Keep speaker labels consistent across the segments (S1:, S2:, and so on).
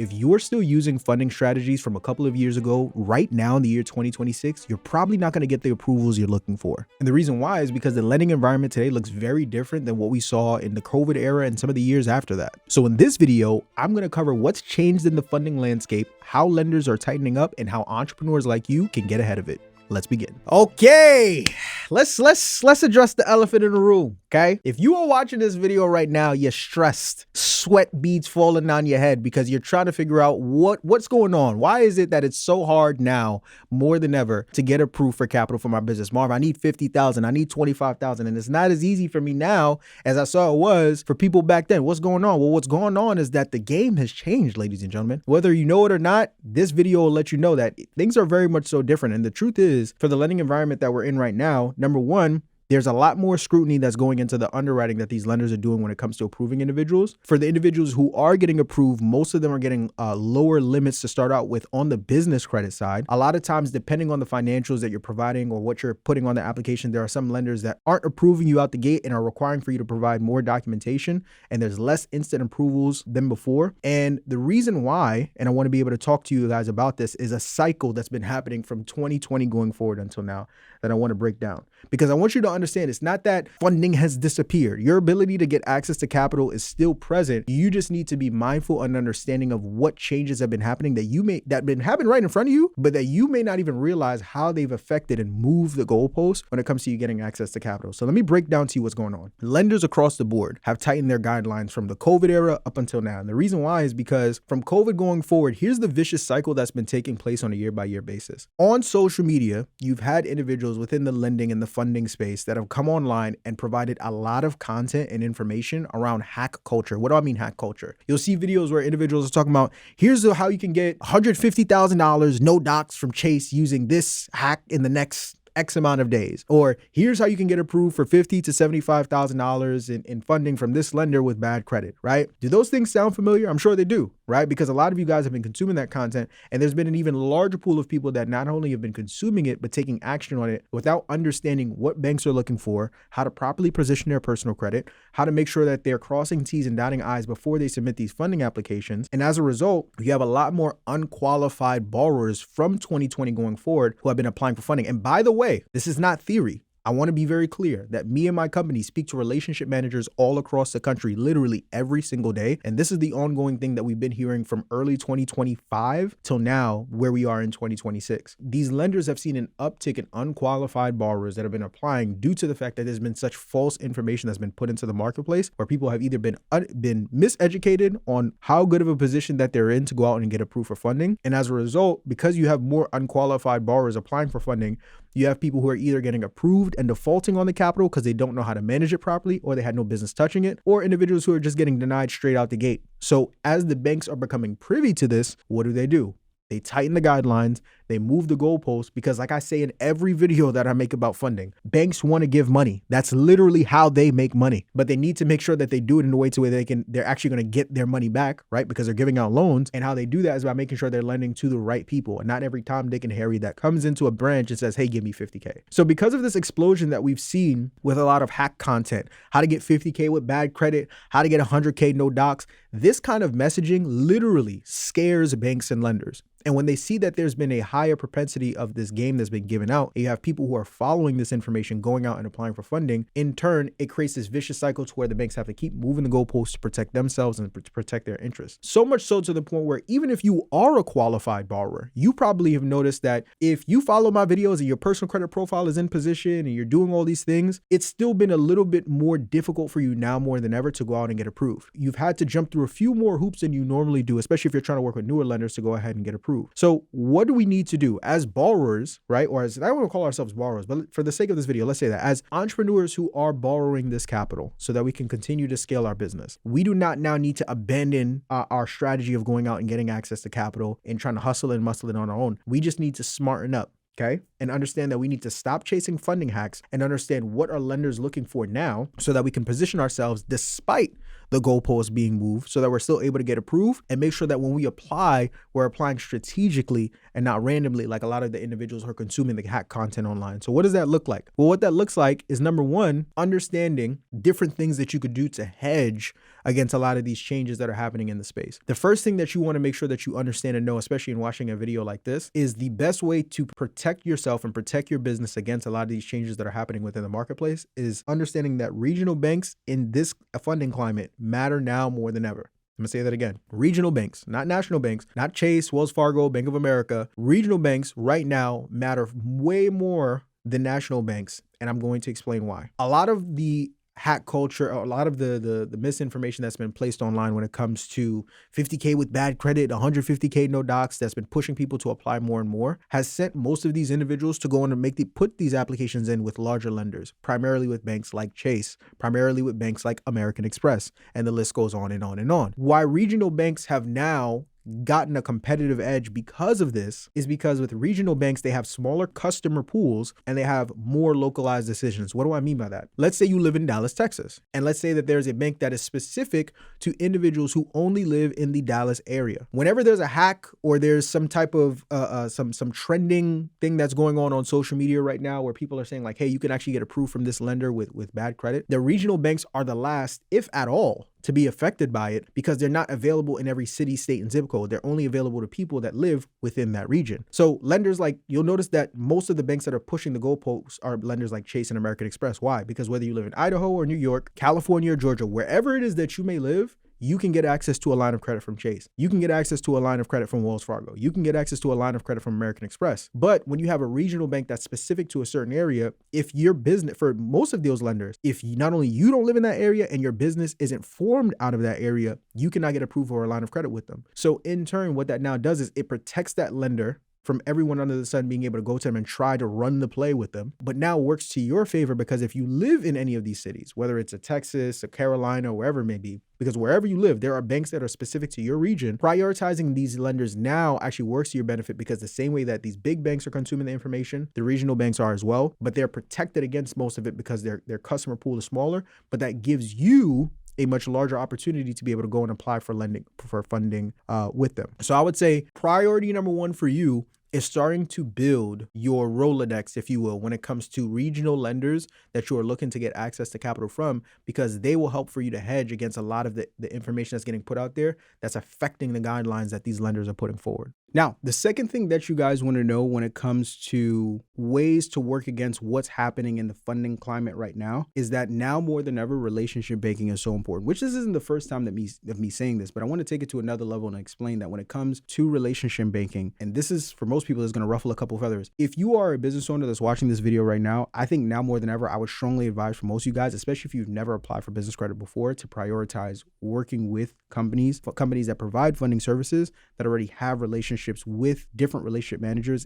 S1: If you're still using funding strategies from a couple of years ago, right now in the year 2026, you're probably not going to get the approvals you're looking for. And the reason why is because the lending environment today looks very different than what we saw in the COVID era and some of the years after that. So in this video, I'm going to cover what's changed in the funding landscape, how lenders are tightening up, and how entrepreneurs like you can get ahead of it. Let's begin. Okay, let's address the elephant in the room, okay? If you are watching this video right now, you're stressed, sweat beads falling down your head because you're trying to figure out what's going on. Why is it that it's so hard now, more than ever, to get approved for capital for my business? Marv, I need 50,000, I need 25,000, and it's not as easy for me now as I saw it was for people back then. What's going on? Well, what's going on is that the game has changed, ladies and gentlemen. Whether you know it or not, this video will let you know that things are very much so different. And the truth is, for the lending environment that we're in right now, number one, there's a lot more scrutiny that's going into the underwriting that these lenders are doing when it comes to approving individuals. For the individuals who are getting approved, most of them are getting lower limits to start out with on the business credit side. A lot of times, depending on the financials that you're providing or what you're putting on the application, there are some lenders that aren't approving you out the gate and are requiring for you to provide more documentation, and there's less instant approvals than before. And the reason why, and I want to be able to talk to you guys about this, is a cycle that's been happening from 2020 going forward until now that I want to break down. Because I want you to understand, it's not that funding has disappeared. Your ability to get access to capital is still present. You just need to be mindful and understanding of what changes have been happening that have been happening right in front of you, but that you may not even realize how they've affected and moved the goalposts when it comes to you getting access to capital. So let me break down to you what's going on. Lenders across the board have tightened their guidelines from the COVID era up until now. And the reason why is because from COVID going forward, here's the vicious cycle that's been taking place on a year-by-year basis. On social media, you've had individuals within the lending and the funding space that have come online and provided a lot of content and information around hack culture. What do I mean hack culture? You'll see videos where individuals are talking about, here's how you can get $150,000 no docs from Chase using this hack in the next X amount of days. Or here's how you can get approved for $50,000 to $75,000 in funding from this lender with bad credit, right? Do those things sound familiar? I'm sure they do, right? Because a lot of you guys have been consuming that content, and there's been an even larger pool of people that not only have been consuming it, but taking action on it without understanding what banks are looking for, how to properly position their personal credit, how to make sure that they're crossing T's and dotting I's before they submit these funding applications. And as a result, you have a lot more unqualified borrowers from 2020 going forward who have been applying for funding. And by the way, this is not theory. I want to be very clear that me and my company speak to relationship managers all across the country, literally every single day. And this is the ongoing thing that we've been hearing from early 2025 till now, where we are in 2026. These lenders have seen an uptick in unqualified borrowers that have been applying due to the fact that there's been such false information that's been put into the marketplace, where people have either been miseducated on how good of a position that they're in to go out and get approved for funding. And as a result, because you have more unqualified borrowers applying for funding, you have people who are either getting approved and defaulting on the capital because they don't know how to manage it properly, or they had no business touching it, or individuals who are just getting denied straight out the gate. So as the banks are becoming privy to this, what do? They tighten the guidelines, they move the goalposts, because like I say in every video that I make about funding, banks want to give money. That's literally how they make money, but they need to make sure that they do it in a way to where they're actually going to get their money back, right? Because they're giving out loans, and how they do that is by making sure they're lending to the right people, and not every Tom, Dick, and Harry that comes into a branch and says, hey, give me 50K. So because of this explosion that we've seen with a lot of hack content, how to get 50K with bad credit, how to get 100K no docs, this kind of messaging literally scares banks and lenders. And when they see that there's been a higher propensity of this game that's been given out, you have people who are following this information, going out and applying for funding. In turn, it creates this vicious cycle to where the banks have to keep moving the goalposts to protect themselves and to protect their interests. So much so to the point where even if you are a qualified borrower, you probably have noticed that if you follow my videos and your personal credit profile is in position and you're doing all these things, it's still been a little bit more difficult for you now more than ever to go out and get approved. You've had to jump through a few more hoops than you normally do, especially if you're trying to work with newer lenders to go ahead and get approved. So what do we need to do as borrowers, right? Or as I don't want to call ourselves borrowers, but for the sake of this video, let's say that as entrepreneurs who are borrowing this capital so that we can continue to scale our business, we do not now need to abandon our strategy of going out and getting access to capital and trying to hustle and muscle it on our own. We just need to smarten up. Okay, and understand that we need to stop chasing funding hacks and understand what are lenders looking for now so that we can position ourselves despite the goalposts being moved so that we're still able to get approved, and make sure that when we apply, we're applying strategically and not randomly like a lot of the individuals who are consuming the hack content online. So what does that look like? Well, what that looks like is, number one, understanding different things that you could do to hedge against a lot of these changes that are happening in the space. The first thing that you want to make sure that you understand and know, especially in watching a video like this, is the best way to protect yourself and protect your business against a lot of these changes that are happening within the marketplace is understanding that regional banks in this funding climate matter now more than ever. I'm gonna say that again. Regional banks, not national banks, not Chase, Wells Fargo, Bank of America. Regional banks right now matter way more than national banks, and I'm going to explain why. A lot of the hack culture, a lot of the misinformation that's been placed online when it comes to 50K with bad credit, 150K no docs, that's been pushing people to apply more and more, has sent most of these individuals to go in and put these applications in with larger lenders, primarily with banks like Chase, primarily with banks like American Express, and the list goes on and on and on. Why regional banks have now gotten a competitive edge because of this is because with regional banks, they have smaller customer pools and they have more localized decisions. What do I mean by that? Let's say you live in Dallas, Texas, and let's say that there's a bank that is specific to individuals who only live in the Dallas area. Whenever there's a hack or there's some type of some trending thing that's going on social media right now where people are saying like, hey, you can actually get approved from this lender with bad credit, the regional banks are the last, if at all, to be affected by it because they're not available in every city, state, and zip code. They're only available to people that live within that region. So lenders like, you'll notice that most of the banks that are pushing the goalposts are lenders like Chase and American Express. Why? Because whether you live in Idaho or New York, California or Georgia, wherever it is that you may live, you can get access to a line of credit from Chase. You can get access to a line of credit from Wells Fargo. You can get access to a line of credit from American Express. But when you have a regional bank that's specific to a certain area, if your business, for most of those lenders, if not only you don't live in that area and your business isn't formed out of that area, you cannot get approved for a line of credit with them. So in turn, what that now does is it protects that lender from everyone under the sun being able to go to them and try to run the play with them, but now works to your favor because if you live in any of these cities, whether it's a Texas, a Carolina, wherever it may be, because wherever you live, there are banks that are specific to your region, prioritizing these lenders now actually works to your benefit because the same way that these big banks are consuming the information, the regional banks are as well, but they're protected against most of it because their customer pool is smaller, but that gives you a much larger opportunity to be able to go and apply for funding with them. So I would say priority number one for you is starting to build your Rolodex, if you will, when it comes to regional lenders that you are looking to get access to capital from, because they will help for you to hedge against a lot of the information that's getting put out there that's affecting the guidelines that these lenders are putting forward. Now, the second thing that you guys want to know when it comes to ways to work against what's happening in the funding climate right now is that now more than ever, relationship banking is so important, which this isn't the first time that me saying this, but I want to take it to another level and explain that when it comes to relationship banking, and this is for most people is going to ruffle a couple feathers. If you are a business owner that's watching this video right now, I think now more than ever, I would strongly advise for most of you guys, especially if you've never applied for business credit before, to prioritize working with companies that provide funding services that already have relationships with different relationship managers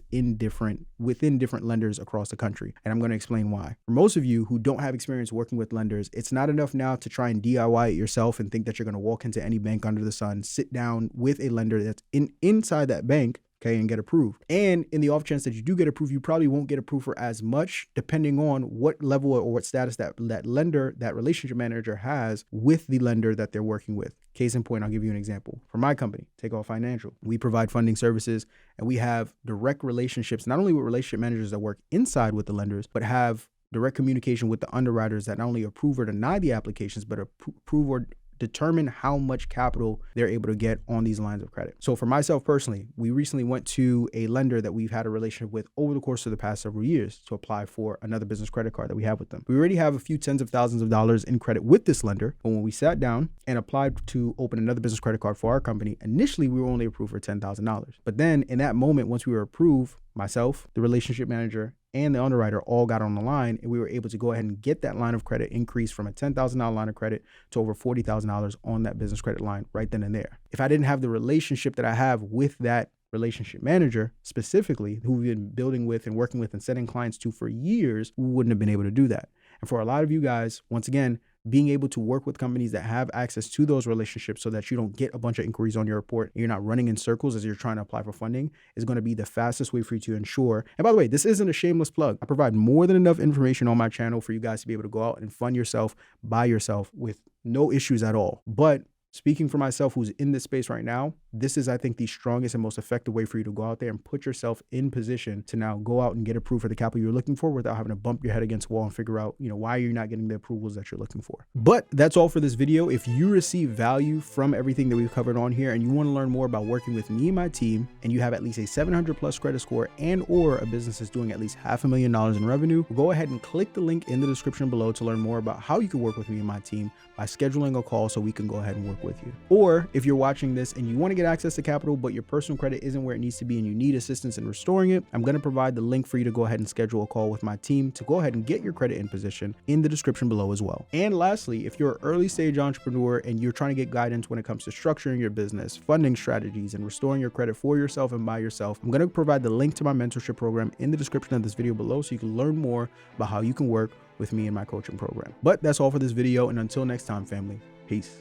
S1: within different lenders across the country. And I'm going to explain why. For most of you who don't have experience working with lenders, it's not enough now to try and DIY it yourself and think that you're going to walk into any bank under the sun, sit down with a lender that's inside that bank, okay, and get approved. And in the off chance that you do get approved, you probably won't get approved for as much depending on what level or what status that lender, that relationship manager has with the lender that they're working with. Case in point, I'll give you an example. For my company, Takeoff Financial, we provide funding services and we have direct relationships, not only with relationship managers that work inside with the lenders, but have direct communication with the underwriters that not only approve or deny the applications, but approve or determine how much capital they're able to get on these lines of credit. So for myself personally, we recently went to a lender that we've had a relationship with over the course of the past several years to apply for another business credit card that we have with them. We already have a few tens of thousands of dollars in credit with this lender, but when we sat down and applied to open another business credit card for our company, initially we were only approved for $10,000. But then in that moment, once we were approved, myself, the relationship manager, and the underwriter all got on the line, and we were able to go ahead and get that line of credit increased from a $10,000 line of credit to over $40,000 on that business credit line right then and there. If I didn't have the relationship that I have with that relationship manager specifically, who we've been building with and working with and sending clients to for years, we wouldn't have been able to do that. And for a lot of you guys, once again, being able to work with companies that have access to those relationships so that you don't get a bunch of inquiries on your report and you're not running in circles as you're trying to apply for funding is going to be the fastest way for you to ensure. And by the way, this isn't a shameless plug. I provide more than enough information on my channel for you guys to be able to go out and fund yourself by yourself with no issues at all. But speaking for myself, who's in this space right now, this is, I think, the strongest and most effective way for you to go out there and put yourself in position to now go out and get approved for the capital you're looking for without having to bump your head against the wall and figure out, why you're not getting the approvals that you're looking for. But that's all for this video. If you receive value from everything that we've covered on here and you want to learn more about working with me and my team, and you have at least a 700+ credit score and or a business is doing at least $500,000 in revenue, go ahead and click the link in the description below to learn more about how you can work with me and my team by scheduling a call so we can go ahead and work with you. Or if you're watching this and you want to get access to capital, but your personal credit isn't where it needs to be and you need assistance in restoring it, I'm going to provide the link for you to go ahead and schedule a call with my team to go ahead and get your credit in position in the description below as well. And lastly, if you're an early stage entrepreneur and you're trying to get guidance when it comes to structuring your business, funding strategies, and restoring your credit for yourself and by yourself, I'm going to provide the link to my mentorship program in the description of this video below so you can learn more about how you can work with me in my coaching program. But that's all for this video, and until next time, family, peace.